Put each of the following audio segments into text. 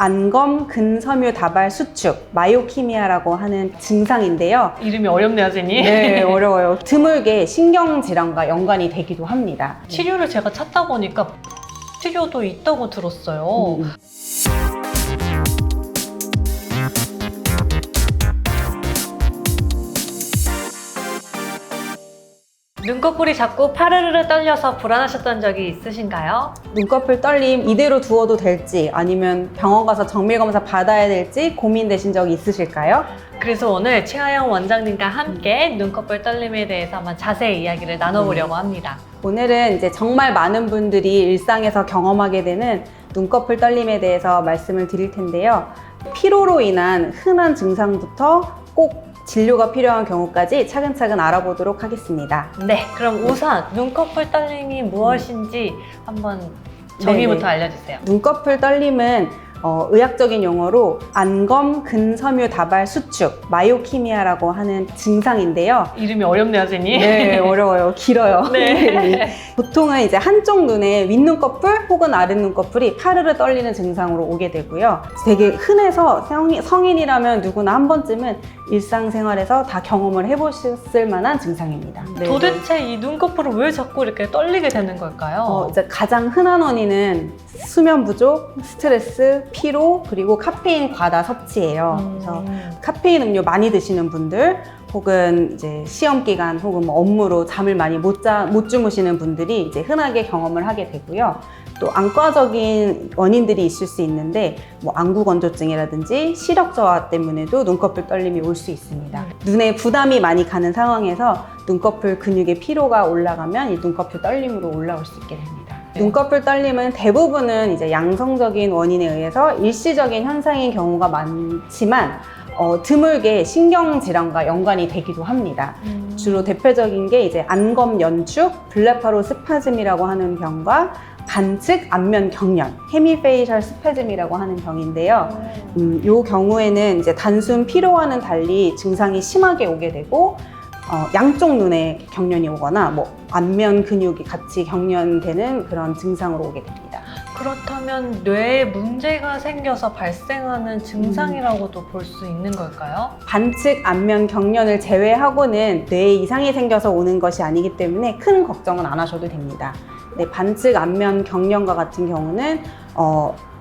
안검 근섬유 다발 수축 마이오키미아라고 하는 증상인데요. 이름이 어렵네요, 선생님. 네, 어려워요. 드물게 신경질환과 연관이 되기도 합니다. 치료를 제가 찾다 보니까 치료도 있다고 들었어요. 눈꺼풀이 자꾸 파르르르 떨려서 불안하셨던 적이 있으신가요? 눈꺼풀 떨림 이대로 두어도 될지 아니면 병원 가서 정밀검사 받아야 될지 고민되신 적이 있으실까요? 그래서 오늘 최하영 원장님과 함께 눈꺼풀 떨림에 대해서 한번 자세히 이야기를 나눠보려고 합니다. 오늘은 이제 정말 많은 분들이 일상에서 경험하게 되는 눈꺼풀 떨림에 대해서 말씀을 드릴 텐데요. 피로로 인한 흔한 증상부터 꼭 진료가 필요한 경우까지 차근차근 알아보도록 하겠습니다. 네, 그럼 우선 눈꺼풀 떨림이 무엇인지 한번 정의부터 네네. 알려주세요. 눈꺼풀 떨림은 의학적인 용어로 안검 근섬유 다발 수축 마이오키미아라고 하는 증상인데요. 이름이 어렵네요, 선생님. 네, 어려워요. 길어요. 네. 보통은 이제 한쪽 눈의 윗눈꺼풀 혹은 아랫눈꺼풀이 파르르 떨리는 증상으로 오게 되고요. 되게 흔해서 성인이라면 누구나 한 번쯤은 일상생활에서 다 경험을 해보셨을 만한 증상입니다. 네, 도대체 이 눈꺼풀은 왜 자꾸 이렇게 떨리게 되는 걸까요? 이제 가장 흔한 원인은 수면 부족, 스트레스, 피로, 그리고 카페인 과다 섭취예요. 그래서 카페인 음료 많이 드시는 분들, 혹은 이제 시험 기간 혹은 뭐 업무로 잠을 많이 못 주무시는 분들이 이제 흔하게 경험을 하게 되고요. 또 안과적인 원인들이 있을 수 있는데 뭐 안구 건조증이라든지 시력 저하 때문에도 눈꺼풀 떨림이 올 수 있습니다. 눈에 부담이 많이 가는 상황에서 눈꺼풀 근육의 피로가 올라가면 이 눈꺼풀 떨림으로 올라올 수 있게 됩니다. 눈꺼풀 떨림은 대부분은 이제 양성적인 원인에 의해서 일시적인 현상인 경우가 많지만 드물게 신경질환과 연관이 되기도 합니다. 주로 대표적인 게 이제 안검 연축, 블레파로스파즘이라고 하는 병과 반측 안면 경련, 헤미페이셜 스파즘이라고 하는 병인데요. 이 경우에는 이제 단순 피로와는 달리 증상이 심하게 오게 되고 양쪽 눈에 경련이 오거나 뭐 안면 근육이 같이 경련되는 그런 증상으로 오게 됩니다. 그렇다면 뇌에 문제가 생겨서 발생하는 증상이라고도 볼 수 있는 걸까요? 반측 안면 경련을 제외하고는 뇌에 이상이 생겨서 오는 것이 아니기 때문에 큰 걱정은 안 하셔도 됩니다. 네, 반측 안면 경련과 같은 경우는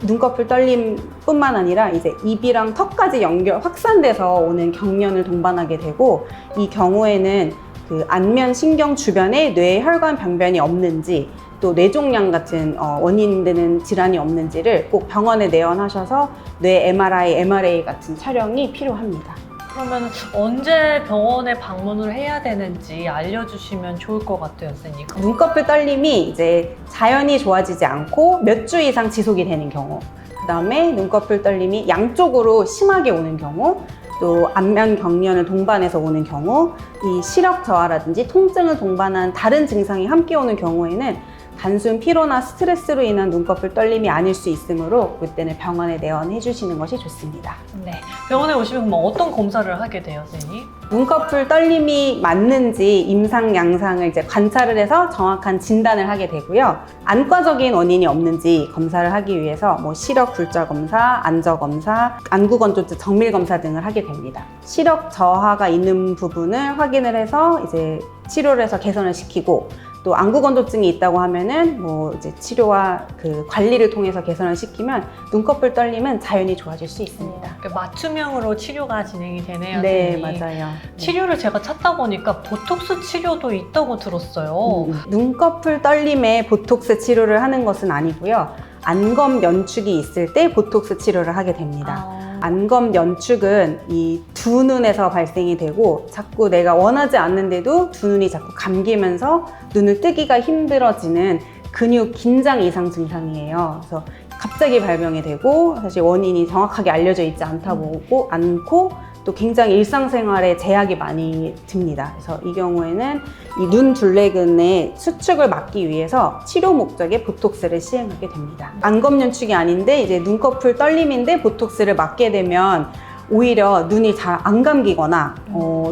눈꺼풀 떨림뿐만 아니라 이제 입이랑 턱까지 확산돼서 오는 경련을 동반하게 되고, 이 경우에는 그 안면 신경 주변에 뇌 혈관 병변이 없는지 또 뇌종양 같은 원인되는 질환이 없는지를 꼭 병원에 내원하셔서 뇌 MRI 같은 촬영이 필요합니다. 그러면 언제 병원에 방문을 해야 되는지 알려주시면 좋을 것 같아요, 선생님. 눈꺼풀 떨림이 이제 자연히 좋아지지 않고 몇 주 이상 지속이 되는 경우, 그 다음에 눈꺼풀 떨림이 양쪽으로 심하게 오는 경우, 또 안면 경련을 동반해서 오는 경우, 이 시력 저하라든지 통증을 동반한 다른 증상이 함께 오는 경우에는 단순 피로나 스트레스로 인한 눈꺼풀 떨림이 아닐 수 있으므로 그때는 병원에 내원해 주시는 것이 좋습니다. 네, 병원에 오시면 그럼 어떤 검사를 하게 돼요, 선생님? 눈꺼풀 떨림이 맞는지 임상, 양상을 이제 관찰을 해서 정확한 진단을 하게 되고요. 안과적인 원인이 없는지 검사를 하기 위해서 뭐 시력 굴자 검사, 안저 검사, 안구 건조증 정밀 검사 등을 하게 됩니다. 시력 저하가 있는 부분을 확인을 해서 이제 치료를 해서 개선을 시키고, 또 안구 건조증이 있다고 하면은 뭐 이제 치료와 그 관리를 통해서 개선을 시키면 눈꺼풀 떨림은 자연히 좋아질 수 있습니다. 맞춤형으로 치료가 진행이 되네요. 네, 선생님. 맞아요. 치료를 제가 찾다 보니까 보톡스 치료도 있다고 들었어요. 눈꺼풀 떨림에 보톡스 치료를 하는 것은 아니고요. 안검 연축이 있을 때 보톡스 치료를 하게 됩니다. 안검 연축은 이 두 눈에서 발생이 되고 자꾸 내가 원하지 않는데도 두 눈이 자꾸 감기면서 눈을 뜨기가 힘들어지는 근육 긴장 이상 증상이에요. 그래서 갑자기 발병이 되고 사실 원인이 정확하게 알려져 있지 않고 또 굉장히 일상생활에 제약이 많이 듭니다. 그래서 이 경우에는 이 눈 둘레근의 수축을 막기 위해서 치료 목적의 보톡스를 시행하게 됩니다. 안검 연축이 아닌데 이제 눈꺼풀 떨림인데 보톡스를 맞게 되면 오히려 눈이 잘 안 감기거나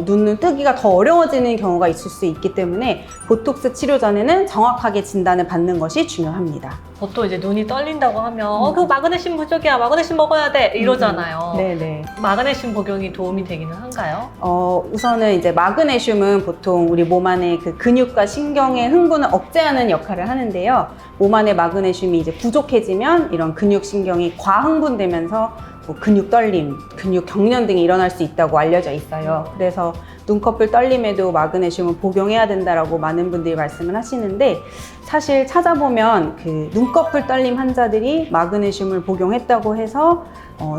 눈을 뜨기가 더 어려워지는 경우가 있을 수 있기 때문에 보톡스 치료 전에는 정확하게 진단을 받는 것이 중요합니다. 보통 이제 눈이 떨린다고 하면 그거 마그네슘 부족이야, 마그네슘 먹어야 돼 이러잖아요. 네네. 마그네슘 복용이 도움이 되기는 한가요? 우선은 이제 마그네슘은 보통 우리 몸 안에 그 근육과 신경의 흥분을 억제하는 역할을 하는데요. 몸 안에 마그네슘이 이제 부족해지면 이런 근육 신경이 과흥분되면서 뭐 근육 떨림, 근육 경련 등이 일어날 수 있다고 알려져 있어요. 그래서 눈꺼풀 떨림에도 마그네슘을 복용해야 된다라고 많은 분들이 말씀을 하시는데, 사실 찾아보면 그 눈꺼풀 떨림 환자들이 마그네슘을 복용했다고 해서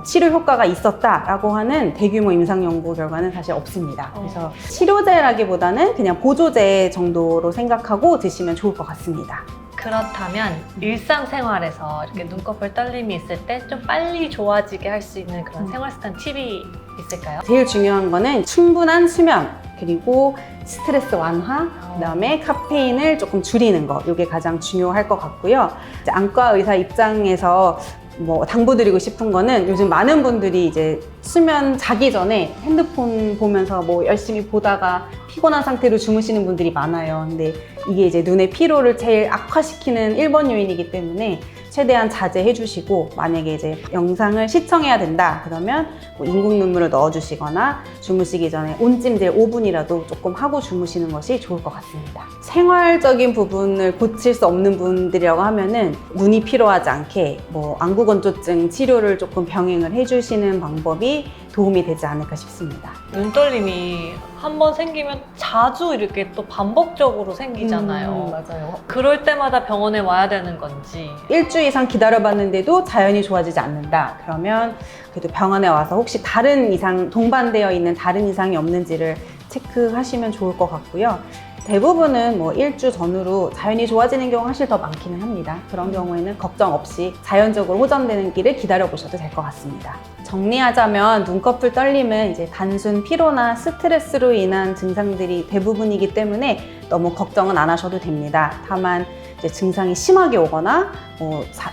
치료 효과가 있었다라고 하는 대규모 임상 연구 결과는 사실 없습니다. 그래서 치료제라기보다는 그냥 보조제 정도로 생각하고 드시면 좋을 것 같습니다. 그렇다면 일상생활에서 이렇게 눈꺼풀 떨림이 있을 때 좀 빨리 좋아지게 할 수 있는 그런 생활 습관 팁이 있을까요? 제일 중요한 거는 충분한 수면, 그리고 스트레스 완화, 그다음에 카페인을 조금 줄이는 거, 이게 가장 중요할 것 같고요. 이제 안과 의사 입장에서 뭐 당부드리고 싶은 거는, 요즘 많은 분들이 이제 수면 자기 전에 핸드폰 보면서 뭐 열심히 보다가 피곤한 상태로 주무시는 분들이 많아요. 근데 이게 이제 눈의 피로를 제일 악화시키는 1번 요인이기 때문에 최대한 자제해 주시고, 만약에 이제 영상을 시청해야 된다 그러면 뭐 인공 눈물을 넣어 주시거나 주무시기 전에 온찜질 5분이라도 조금 하고 주무시는 것이 좋을 것 같습니다. 생활적인 부분을 고칠 수 없는 분들이라고 하면은 눈이 피로하지 않게 뭐 안구건조증 치료를 조금 병행을 해 주시는 방법이 도움이 되지 않을까 싶습니다. 눈떨림이 한 번 생기면 자주 이렇게 또 반복적으로 생기잖아요. 맞아요. 그럴 때마다 병원에 와야 되는 건지. 일주일 이상 기다려봤는데도 자연히 좋아지지 않는다 그러면 그래도 병원에 와서 혹시 다른 이상, 동반되어 있는 다른 이상이 없는지를 체크하시면 좋을 것 같고요. 대부분은 뭐 일주 전후로 자연히 좋아지는 경우가 사실 더 많기는 합니다. 그런 경우에는 걱정 없이 자연적으로 호전되는 길을 기다려보셔도 될 것 같습니다. 정리하자면 눈꺼풀 떨림은 이제 단순 피로나 스트레스로 인한 증상들이 대부분이기 때문에 너무 걱정은 안 하셔도 됩니다. 다만 이제 증상이 심하게 오거나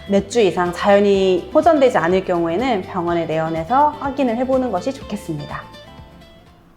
몇 주 이상 자연히 호전되지 않을 경우에는 병원에 내원해서 확인을 해보는 것이 좋겠습니다.